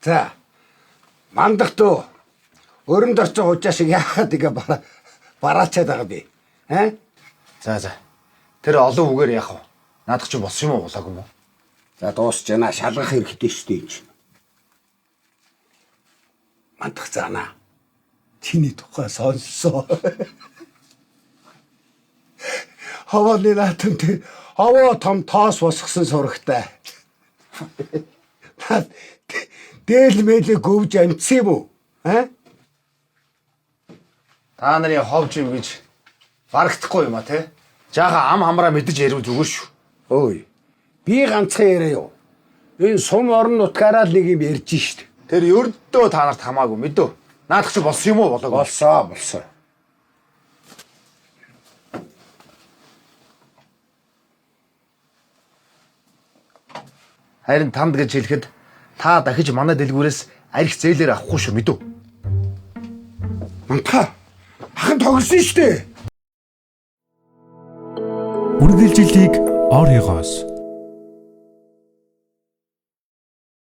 За. Мандахтуу. Өрөнд орж байгаа учаа шиг яагаад тэгээ бараачаад байгаа бэ? За. Тэр олон үгээр яах вэ? Наадах чи болсон юм уу болоогүй юм уу? За дуусч яана шалгах хэрэгтэй шүү дээ энэ. Мандах заана. Чиний тухай сонссоо. Хавааны наатан тэр хаваа том тоос босгосон сурагтай. Дээл мэлээ гөвж амтсан юм уу? Та нарын ховж юм гэж барагдахгүй юм а те? Жаахан ам хамраа мэдэж ярил зүгээр шүү. Ой. Би ганцхан яриа юу? Энэ сум орон нутгаараа л нэг юм ярьж штт. Тэр ердөө та нарт хамаагүй мэдөө. Наадах чи болсон юм уу болоогүй? Болсон. Харин танд гэж хэлэхэд та дахиж манай дэлгүүрээс арх зээлээр авахгүй шүү мэдөө. Мантаа. Хахан тоглосон штт. Үргэлжилтийг оройгоос